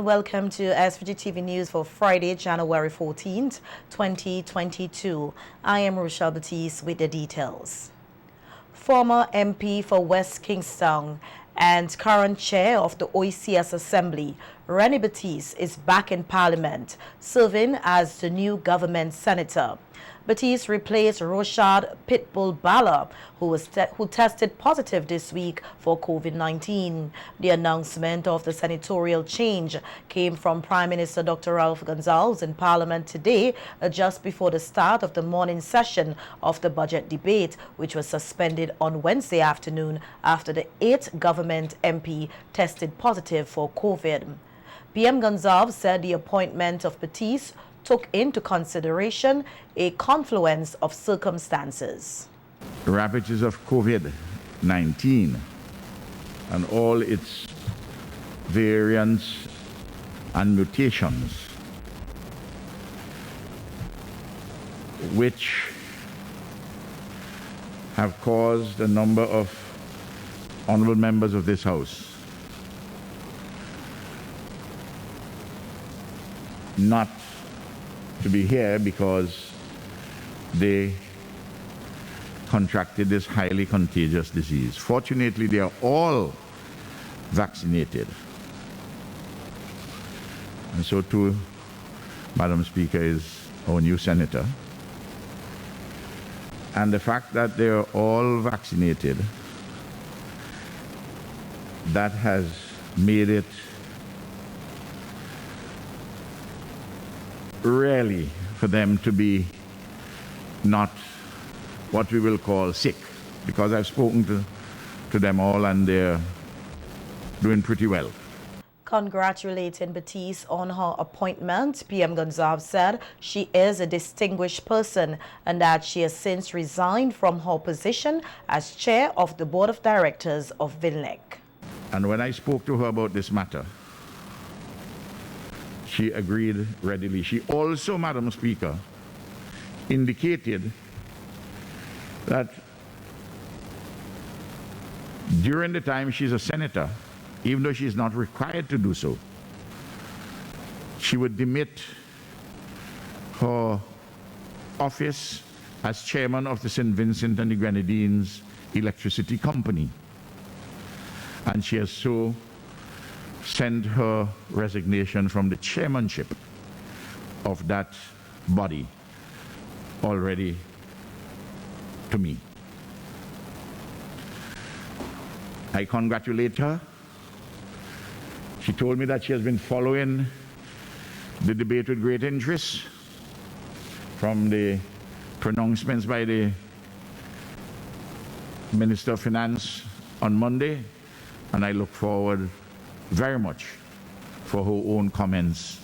welcome to SVG-TV News for Friday, January 14th, 2022. I am Batisse with the details. Former MP for West Kingston and current chair of the OECS Assembly, Batisse, is back in Parliament, serving as the new government senator. Batisse replaced Rochard Pitbull Bala, who tested positive this week for COVID-19. The announcement of the senatorial change came from Prime Minister Dr. Ralph Gonsalves in Parliament today, just before the start of the morning session of the budget debate, which was suspended on Wednesday afternoon after the 8th government MP tested positive for COVID. PM Gonsalves said the appointment of Batisse took into consideration a confluence of circumstances. The ravages of COVID-19 and all its variants and mutations, which have caused a number of honorable members of this House not to be here because they contracted this highly contagious disease. Fortunately, they are all vaccinated. And so too, Madam Speaker, is our new senator. And the fact that they are all vaccinated, that has made it rarely for them to be not what we will call sick, because I've spoken to them all and they're doing pretty well. Congratulating Batisse on her appointment, PM Gonsalves said she is a distinguished person and that she has since resigned from her position as chair of the board of directors of VINLEC. And when I spoke to her about this matter, she agreed readily. She also, Madam Speaker, indicated that during the time she's a senator, even though she's not required to do so, she would demit her office as chairman of the St. Vincent and the Grenadines Electricity Company. And she has so sent her resignation from the chairmanship of that body already to me. I congratulate her. She told me that she has been following the debate with great interest from the pronouncements by the Minister of Finance on Monday, and I look forward very much for her own comments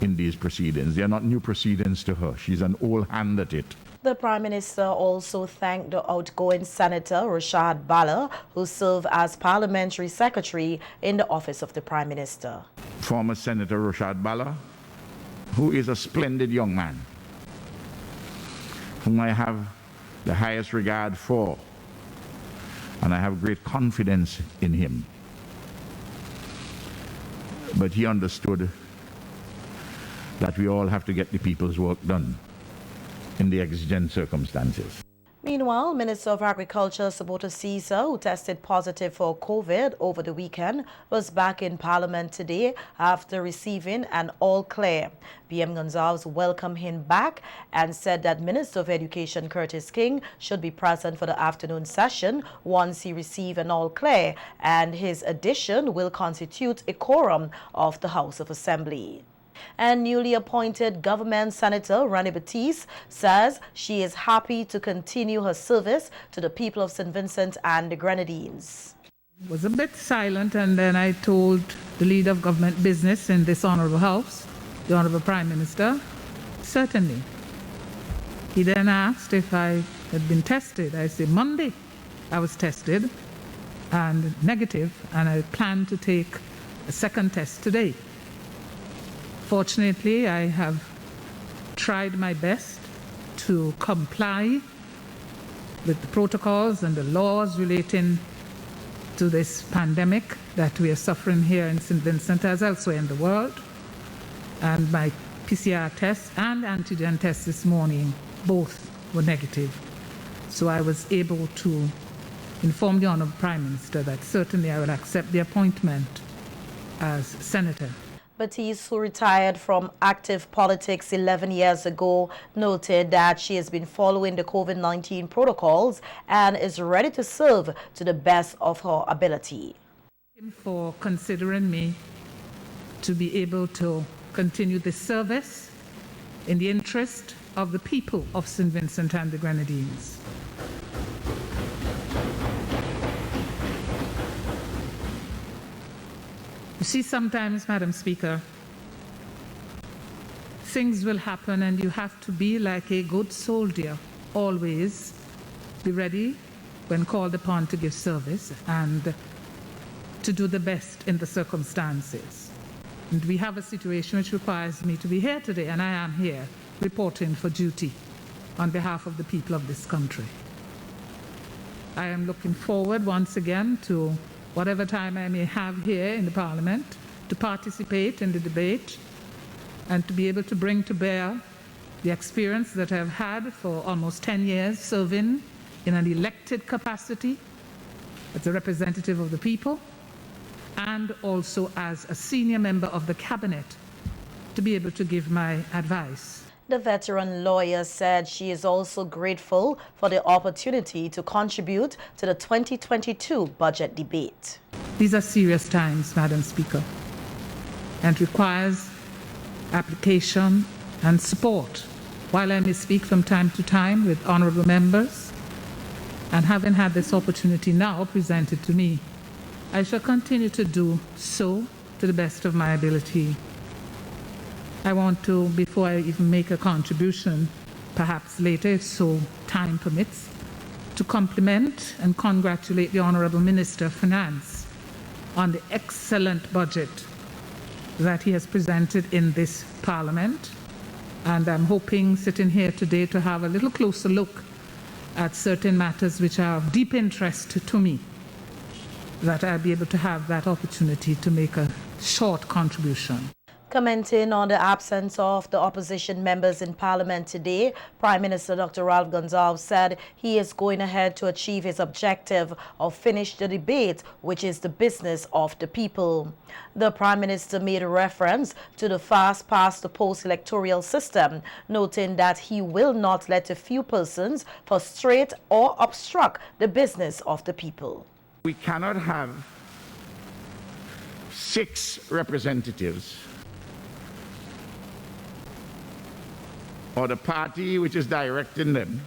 in these proceedings. They are not new proceedings to her. She's an old hand at it. The Prime Minister also thanked the outgoing Senator Rochard Bala, who served as Parliamentary Secretary in the office of the Prime Minister. Former Senator Rochard Bala, who is a splendid young man, whom I have the highest regard for, and I have great confidence in him. But he understood that we all have to get the people's work done in the exigent circumstances. Meanwhile, Minister of Agriculture Sabota Caesar, who tested positive for COVID over the weekend, was back in Parliament today after receiving an all clear. PM Gonsalves welcomed him back and said that Minister of Education Curtis King should be present for the afternoon session once he receives an all clear, and his addition will constitute a quorum of the House of Assembly. And newly appointed government senator Batisse says she is happy to continue her service to the people of St. Vincent and the Grenadines. Was a bit silent, and then I told the leader of government business in this honorable house, the honorable Prime Minister, certainly. He then asked if I had been tested. I said Monday I was tested and negative, and I plan to take a second test today. Fortunately, I have tried my best to comply with the protocols and the laws relating to this pandemic that we are suffering here in St. Vincent as elsewhere in the world. And my PCR test and antigen test this morning, both were negative. So I was able to inform the Honourable Prime Minister that certainly I will accept the appointment as Senator. Batisse, who retired from active politics 11 years ago, noted that she has been following the COVID-19 protocols and is ready to serve to the best of her ability. For considering me to be able to continue this service in the interest of the people of St. Vincent and the Grenadines. You see, sometimes, Madam Speaker, things will happen and you have to be like a good soldier, always be ready when called upon to give service and to do the best in the circumstances. And we have a situation which requires me to be here today, and I am here reporting for duty on behalf of the people of this country. I am looking forward once again to whatever time I may have here in the Parliament to participate in the debate and to be able to bring to bear the experience that I've had for almost 10 years serving in an elected capacity as a representative of the people and also as a senior member of the Cabinet to be able to give my advice. The veteran lawyer said she is also grateful for the opportunity to contribute to the 2022 budget debate. These are serious times, Madam Speaker, and requires application and support. While I may speak from time to time with honourable members, and having had this opportunity now presented to me, I shall continue to do so to the best of my ability. I want to, before I even make a contribution, perhaps later, if so time permits, to compliment and congratulate the Honourable Minister of Finance on the excellent budget that he has presented in this Parliament. And I'm hoping, sitting here today, to have a little closer look at certain matters which are of deep interest to me, that I'll be able to have that opportunity to make a short contribution. Commenting on the absence of the opposition members in Parliament today, Prime Minister Dr. Ralph Gonsalves said he is going ahead to achieve his objective of finish the debate, which is the business of the people. The Prime Minister made a reference to the fast past the post-electoral system, noting that he will not let a few persons frustrate or obstruct the business of the people. We cannot have 6 representatives or the party which is directing them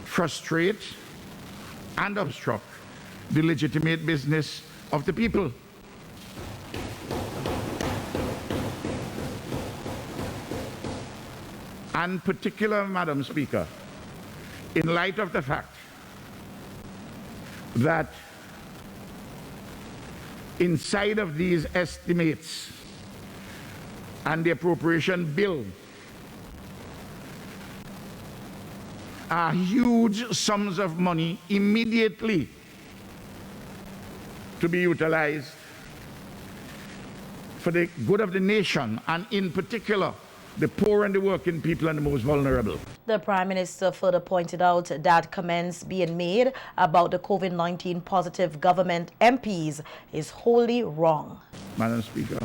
frustrate and obstruct the legitimate business of the people. And particular, Madam Speaker, in light of the fact that inside of these estimates and the appropriation bill are huge sums of money immediately to be utilized for the good of the nation, and in particular the poor and the working people and the most vulnerable. The Prime Minister further pointed out that comments being made about the COVID-19 positive government MPs is wholly wrong. Madam Speaker,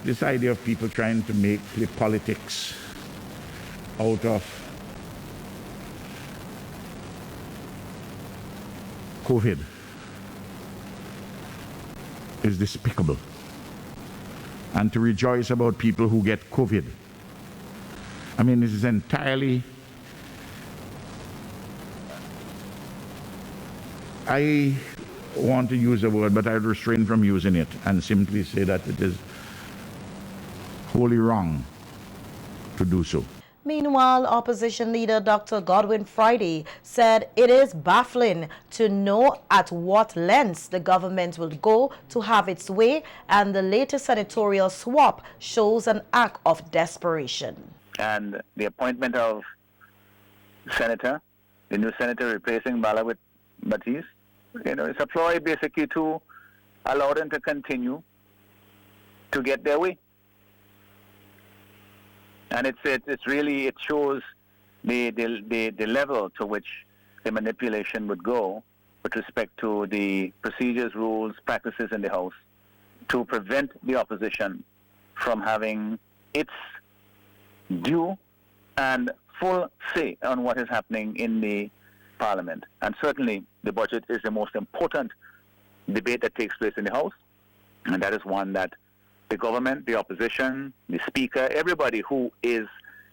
this idea of people trying to play politics out of COVID is despicable. And to rejoice about people who get COVID, I mean, this is entirely, I want to use a word, but I refrain from using it and simply say that it is wholly wrong to do so. Meanwhile, opposition leader Dr. Godwin Friday said it is baffling to know at what lengths the government will go to have its way, and the latest senatorial swap shows an act of desperation. And the appointment of the senator the new senator replacing Bala with Batisse. It's a ploy basically to allow them to continue to get their way. And it shows the level to which the manipulation would go with respect to the procedures, rules, practices in the House to prevent the opposition from having its due and full say on what is happening in the Parliament. And certainly the budget is the most important debate that takes place in the House, and that is one that the government, the opposition, the Speaker, everybody who is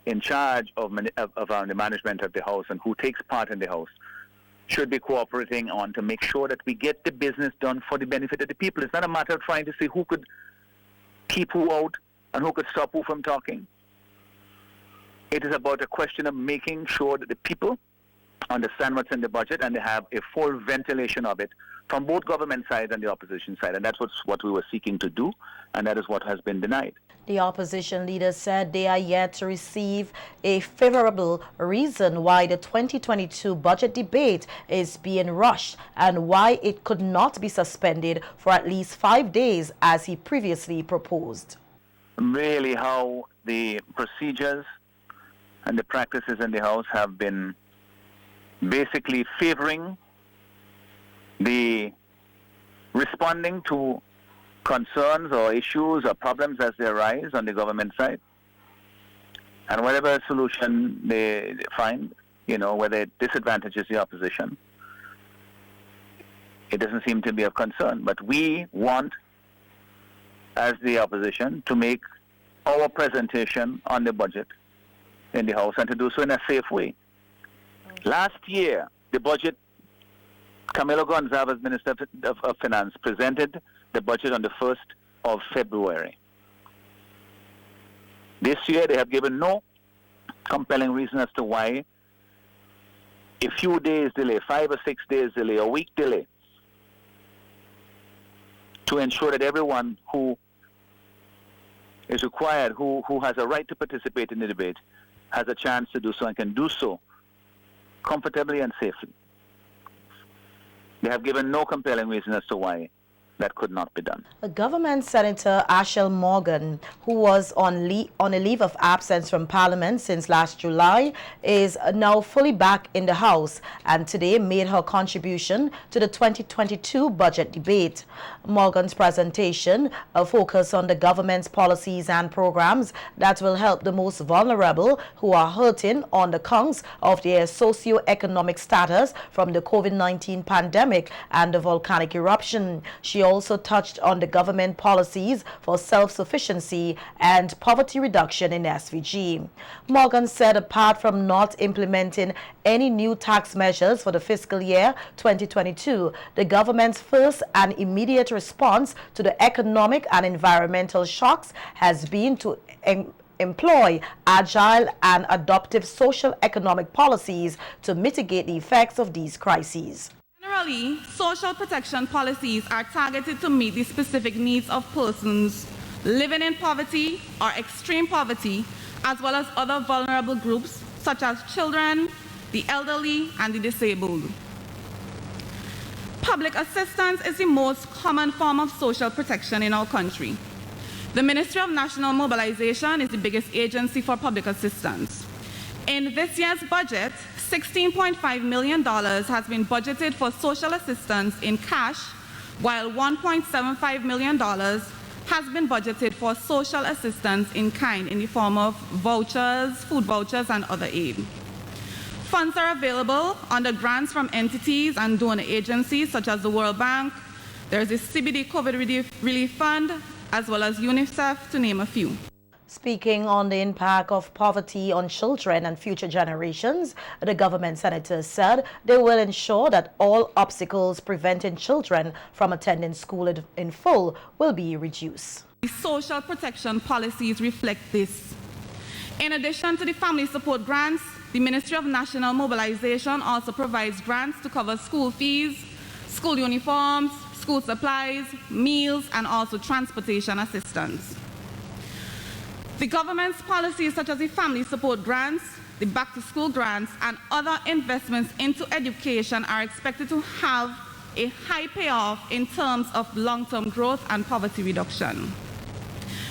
in charge of the management of the House and who takes part in the House should be cooperating on to make sure that we get the business done for the benefit of the people. It's not a matter of trying to see who could keep who out and who could stop who from talking. It is about a question of making sure that the people understand what's in the budget and they have a full ventilation of it from both government sides and the opposition side. And that's what we were seeking to do, and that is what has been denied. The opposition leaders said they are yet to receive a favorable reason why the 2022 budget debate is being rushed and why it could not be suspended for at least 5 days as he previously proposed. Really how the procedures and the practices in the House have been basically favoring the responding to concerns or issues or problems as they arise on the government side. And whatever solution they find, whether it disadvantages the opposition, it doesn't seem to be of concern. But we want, as the opposition, to make our presentation on the budget in the House and to do so in a safe way. Last year, the budget, Camilo Gonzalez, Minister of Finance, presented the budget on the 1st of February. This year, they have given no compelling reason as to why a few days delay, 5 or 6 days delay, a week delay, to ensure that everyone who is required, who has a right to participate in the debate, has a chance to do so and can do so comfortably and safely. They have given no compelling reason as to why that could not be done. Government Senator Ashel Morgan, who was on a leave of absence from Parliament since last July, is now fully back in the House and today made her contribution to the 2022 budget debate. Morgan's presentation focused on the government's policies and programs that will help the most vulnerable who are hurting on accounts of their socio-economic status from the COVID-19 pandemic and the volcanic eruption. She also touched on the government policies for self-sufficiency and poverty reduction in SVG. Morgan said apart from not implementing any new tax measures for the fiscal year 2022, the government's first and immediate response to the economic and environmental shocks has been to employ agile and adaptive social economic policies to mitigate the effects of these crises. Generally, social protection policies are targeted to meet the specific needs of persons living in poverty or extreme poverty, as well as other vulnerable groups such as children, the elderly, and the disabled. Public assistance is the most common form of social protection in our country. The Ministry of National Mobilization is the biggest agency for public assistance. In this year's budget, $16.5 million has been budgeted for social assistance in cash, while $1.75 million has been budgeted for social assistance in kind in the form of vouchers, food vouchers, and other aid. Funds are available under grants from entities and donor agencies such as the World Bank. There's the CBD COVID Relief Fund, as well as UNICEF, to name a few. Speaking on the impact of poverty on children and future generations, the government senators said they will ensure that all obstacles preventing children from attending school in full will be reduced. The social protection policies reflect this. In addition to the family support grants, the Ministry of National Mobilization also provides grants to cover school fees, school uniforms, school supplies, meals, and also transportation assistance. The government's policies such as the family support grants the back-to-school grants, and other investments into education are expected to have a high payoff in terms of long-term growth and poverty reduction.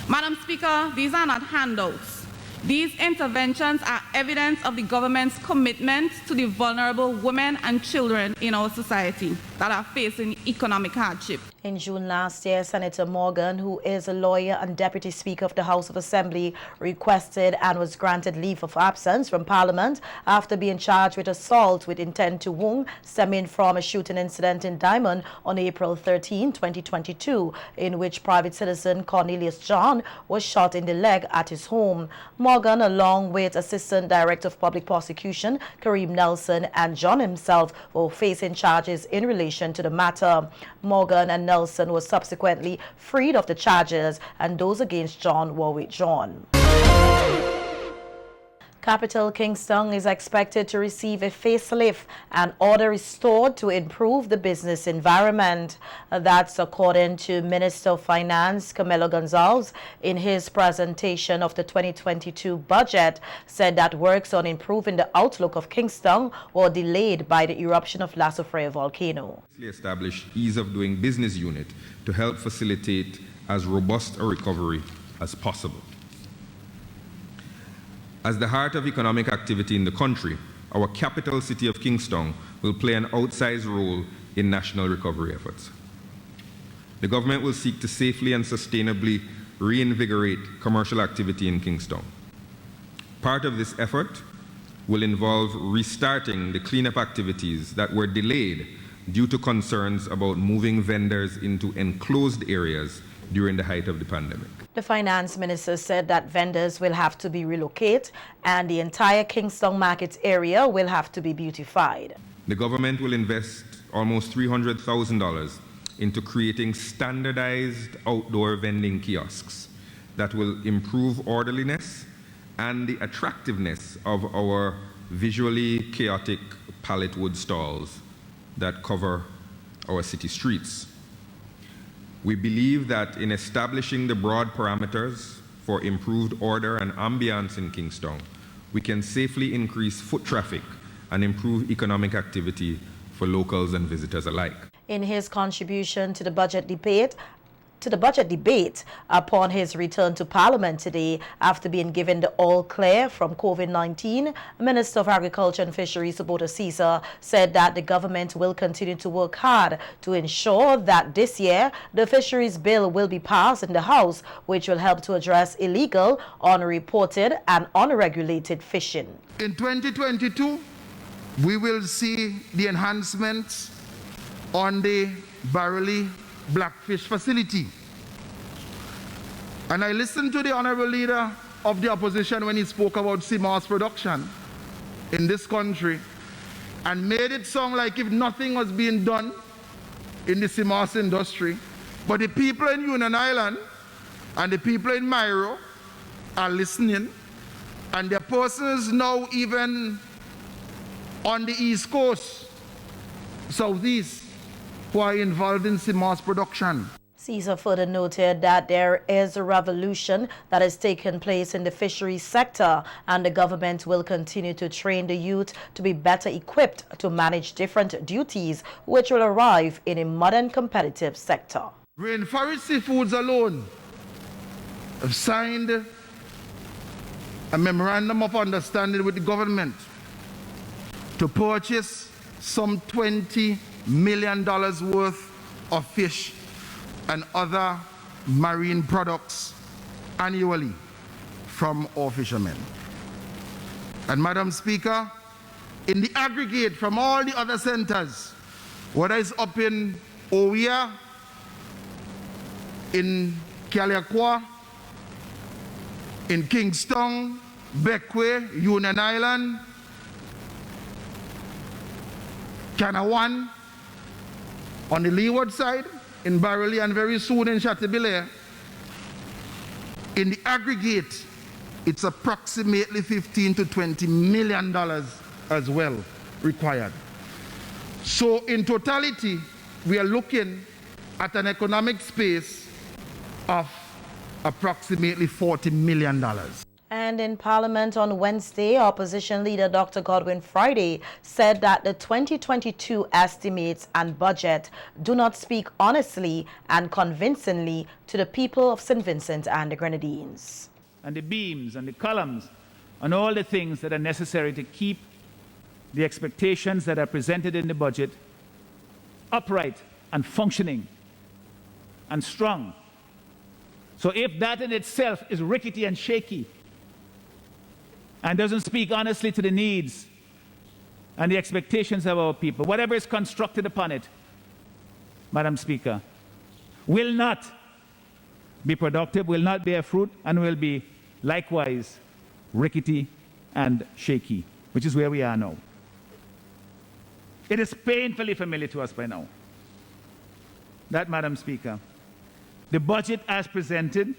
Madam Speaker, these are not handouts. These interventions are evidence of the government's commitment to the vulnerable women and children in our society that are facing economic hardship. In June last year, Senator Morgan, who is a lawyer and Deputy Speaker of the House of Assembly, requested and was granted leave of absence from Parliament after being charged with assault with intent to wound stemming from a shooting incident in Diamond on April 13, 2022, in which private citizen Cornelius John was shot in the leg at his home. Morgan, along with Assistant Director of Public Prosecution Kareem Nelson and John himself, were facing charges in relation to the matter. Morgan and Nelson was subsequently freed of the charges, and those against John were withdrawn. Capital Kingston is expected to receive a facelift and order restored to improve the business environment. That's according to Minister of Finance Camilo Gonzalez in his presentation of the 2022 budget, said that works on improving the outlook of Kingston were delayed by the eruption of La Soufrière volcano. Established ease of doing business unit to help facilitate as robust a recovery as possible. As the heart of economic activity in the country, our capital city of Kingston will play an outsized role in national recovery efforts. The government will seek to safely and sustainably reinvigorate commercial activity in Kingston. Part of this effort will involve restarting the cleanup activities that were delayed due to concerns about moving vendors into enclosed areas during the height of the pandemic. The finance minister said that vendors will have to be relocated and the entire Kingston market area will have to be beautified. The government will invest almost $300,000 into creating standardized outdoor vending kiosks that will improve orderliness and the attractiveness of our visually chaotic pallet wood stalls that cover our city streets. We believe that in establishing the broad parameters for improved order and ambience in Kingston, we can safely increase foot traffic and improve economic activity for locals and visitors alike. In his contribution to the budget debate, upon his return to Parliament today after being given the all clear from COVID-19, Minister of Agriculture and Fisheries Batisse said that the government will continue to work hard to ensure that this year the Fisheries Bill will be passed in the House, which will help to address illegal, unreported and unregulated fishing. In 2022, we will see the enhancements on the Barley Blackfish facility. And I listened to the Honorable Leader of the Opposition when he spoke about sea moss production in this country and made it sound like if nothing was being done in the sea moss industry. But the people in Union Island and the people in Myro are listening, and there are persons now even on the East Coast, Southeast, who are involved in sea moss production. Caesar further noted that there is a revolution that has taken place in the fisheries sector, and the government will continue to train the youth to be better equipped to manage different duties which will arrive in a modern competitive sector. Rainforest Seafoods alone have signed a memorandum of understanding with the government to purchase some $20 million worth of fish and other marine products annually from our fishermen. And Madam Speaker, in the aggregate from all the other centers, whether it's up in Owia, in Caliacua, in Kingston, Bequia, Union Island, Canawan, on the leeward side, in Barley, and very soon in Chateaubriand, in the aggregate, it's approximately $15 to $20 million as well required. So in totality, we are looking at an economic space of approximately $40 million. And in Parliament on Wednesday, Opposition Leader Dr. Godwin Friday said that the 2022 estimates and budget do not speak honestly and convincingly to the people of St. Vincent and the Grenadines. And the beams and the columns and all the things that are necessary to keep the expectations that are presented in the budget upright and functioning and strong. So if that in itself is rickety and shaky and doesn't speak honestly to the needs and the expectations of our people, whatever is constructed upon it, Madam Speaker, will not be productive, will not bear fruit, and will be likewise rickety and shaky, which is where we are now. It is painfully familiar to us by now. That, Madam Speaker, the budget as presented,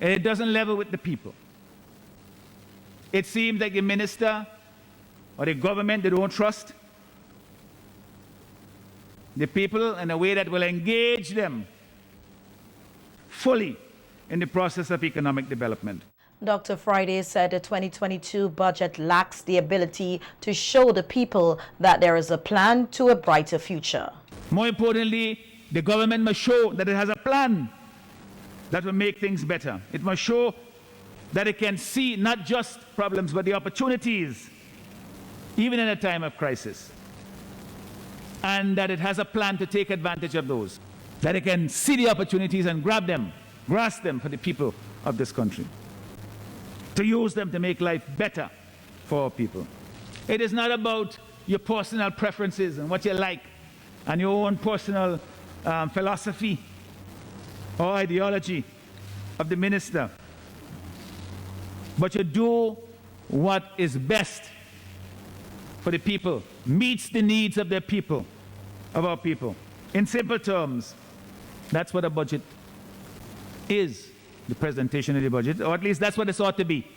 it doesn't level with the people. It seems like the minister or the government, they don't trust the people in a way that will engage them fully in the process of economic development. Dr. Friday said the 2022 budget lacks the ability to show the people that there is a plan to a brighter future. More importantly, the government must show that it has a plan that will make things better. It must show that it can see not just problems, but the opportunities, even in a time of crisis. And that it has a plan to take advantage of those. That it can see the opportunities and grab them, grasp them for the people of this country. To use them to make life better for our people. It is not about your personal preferences and what you like and your own personal philosophy or ideology of the minister. But you do what is best for the people, meets the needs of their people, of our people. In simple terms, that's what a budget is, the presentation of the budget, or at least that's what it ought to be.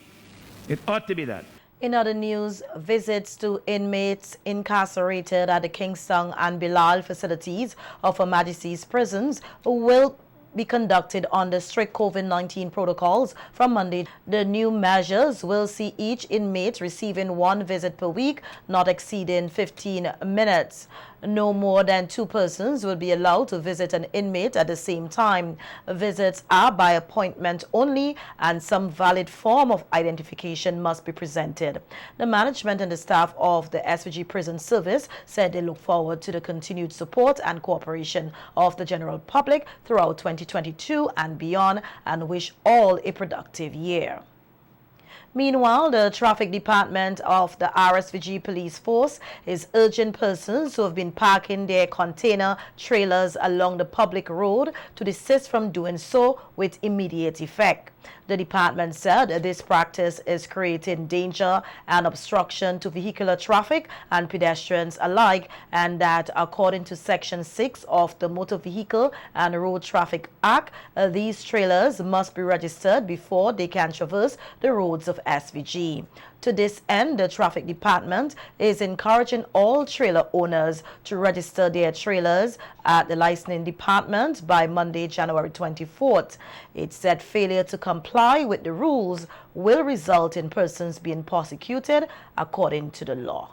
It ought to be that. In other news, visits to inmates incarcerated at the Kingston and Bilal facilities of Her Majesty's prisons will be conducted under strict COVID-19 protocols from Monday. The new measures will see each inmate receiving 1 visit per week, not exceeding 15 minutes. No more than 2 persons will be allowed to visit an inmate at the same time. Visits are by appointment only, and some valid form of identification must be presented. The management and the staff of the SVG Prison Service said they look forward to the continued support and cooperation of the general public throughout 2022 and beyond, and wish all a productive year. Meanwhile, the Traffic Department of the RSVG Police Force is urging persons who have been parking their container trailers along the public road to desist from doing so with immediate effect. The department said this practice is creating danger and obstruction to vehicular traffic and pedestrians alike, and that according to Section 6 of the Motor Vehicle and Road Traffic Act, these trailers must be registered before they can traverse the roads of SVG. To this end, the Traffic Department is encouraging all trailer owners to register their trailers at the licensing department by Monday, January 24th. It said failure to comply with the rules will result in persons being prosecuted according to the law.